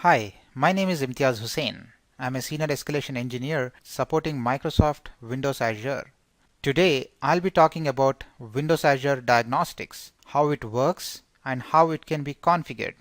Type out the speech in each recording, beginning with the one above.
Hi, my name is Imtiaz Hussain. I'm a senior escalation engineer supporting Microsoft Windows Azure. Today, I'll be talking about Windows Azure Diagnostics, how it works, and how it can be configured.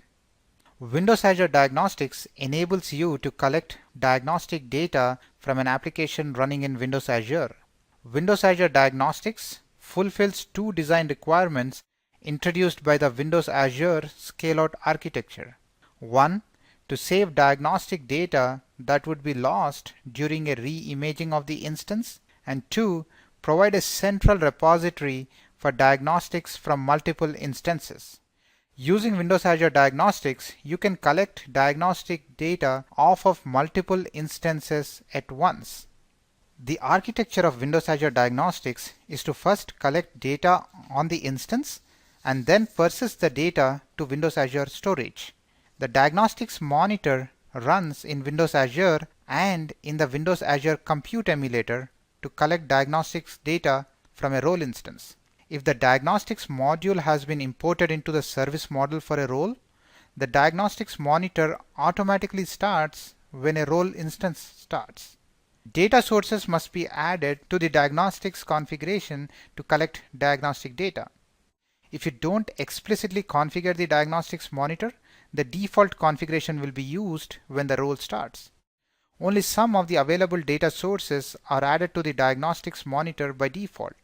Windows Azure Diagnostics enables you to collect diagnostic data from an application running in Windows Azure. Windows Azure Diagnostics fulfills two design requirements introduced by the Windows Azure scale-out architecture. One, to save diagnostic data that would be lost during a re-imaging of the instance, and two, provide a central repository for diagnostics from multiple instances. Using Windows Azure Diagnostics, you can collect diagnostic data off of multiple instances at once. The architecture of Windows Azure Diagnostics is to first collect data on the instance and then persist the data to Windows Azure storage. The Diagnostics Monitor runs in Windows Azure and in the Windows Azure Compute Emulator to collect diagnostics data from a role instance. If the Diagnostics module has been imported into the service model for a role, the Diagnostics Monitor automatically starts when a role instance starts. Data sources must be added to the diagnostics configuration to collect diagnostic data. If you don't explicitly configure the diagnostics monitor, the default configuration will be used when the role starts. Only some of the available data sources are added to the diagnostics monitor by default.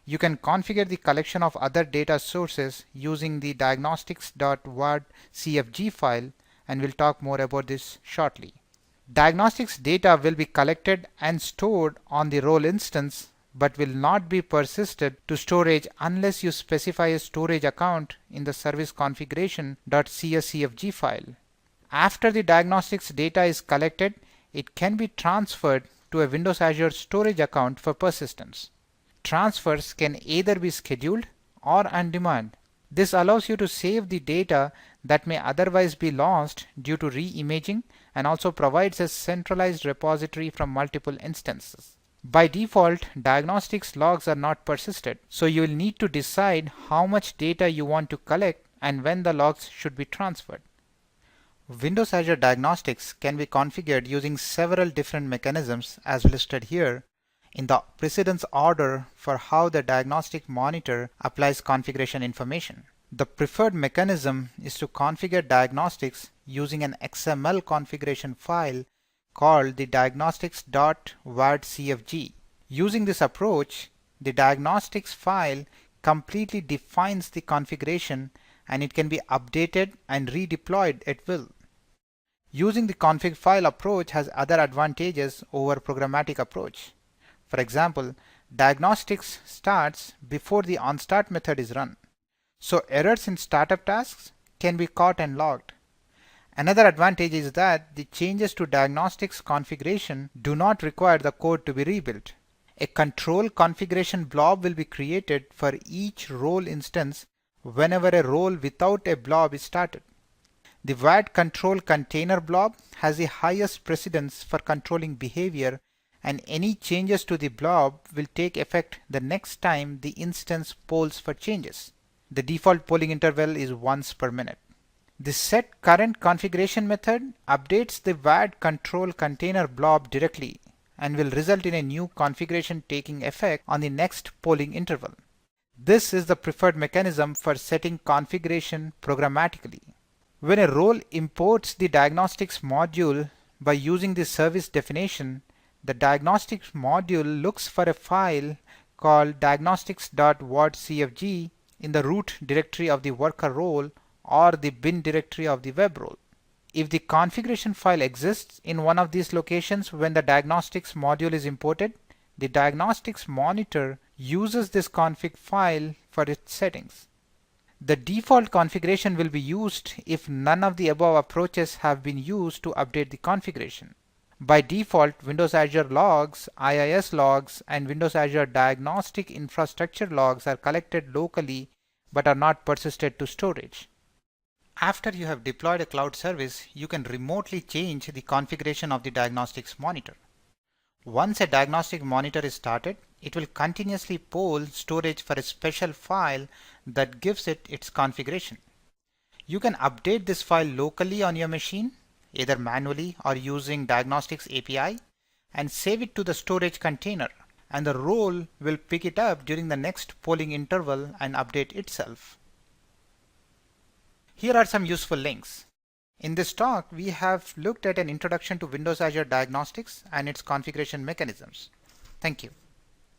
You can configure the collection of other data sources using the diagnostics.wad.cfg file, and we'll talk more about this shortly. Diagnostics data will be collected and stored on the role instance but will not be persisted to storage unless you specify a storage account in the service configuration.cscfg file. After the diagnostics data is collected, it can be transferred to a Windows Azure storage account for persistence. Transfers can either be scheduled or on demand. This allows you to save the data that may otherwise be lost due to re-imaging and also provides a centralized repository from multiple instances. By default, diagnostics logs are not persisted, so you will need to decide how much data you want to collect and when the logs should be transferred. Windows Azure Diagnostics can be configured using several different mechanisms as listed here in the precedence order for how the diagnostic monitor applies configuration information. The preferred mechanism is to configure diagnostics using an XML configuration file called the diagnostics.wad.cfg. Using this approach, the diagnostics file completely defines the configuration and it can be updated and redeployed at will. Using the config file approach has other advantages over programmatic approach. For example, diagnostics starts before the onStart method is run, so errors in startup tasks can be caught and logged. Another advantage is that the changes to diagnostics configuration do not require the code to be rebuilt. A control configuration blob will be created for each role instance whenever a role without a blob is started. The WAD control container blob has the highest precedence for controlling behavior, and any changes to the blob will take effect the next time the instance polls for changes. The default polling interval is once per minute. The set current configuration method updates the WAD control container blob directly and will result in a new configuration taking effect on the next polling interval. This is the preferred mechanism for setting configuration programmatically. When a role imports the diagnostics module by using the service definition, the diagnostics module looks for a file called diagnostics.wad.cfg in the root directory of the worker role or the bin directory of the web role. If the configuration file exists in one of these locations when the diagnostics module is imported, the diagnostics monitor uses this config file for its settings. The default configuration will be used if none of the above approaches have been used to update the configuration. By default, Windows Azure Logs, IIS logs, and Windows Azure Diagnostic Infrastructure logs are collected locally but are not persisted to storage. After you have deployed a cloud service, you can remotely change the configuration of the diagnostics monitor. Once a diagnostic monitor is started, it will continuously poll storage for a special file that gives it its configuration. You can update this file locally on your machine either manually or using Diagnostics API, and save it to the storage container, and the role will pick it up during the next polling interval and update itself. Here are some useful links. In this talk, we have looked at an introduction to Windows Azure Diagnostics and its configuration mechanisms. Thank you.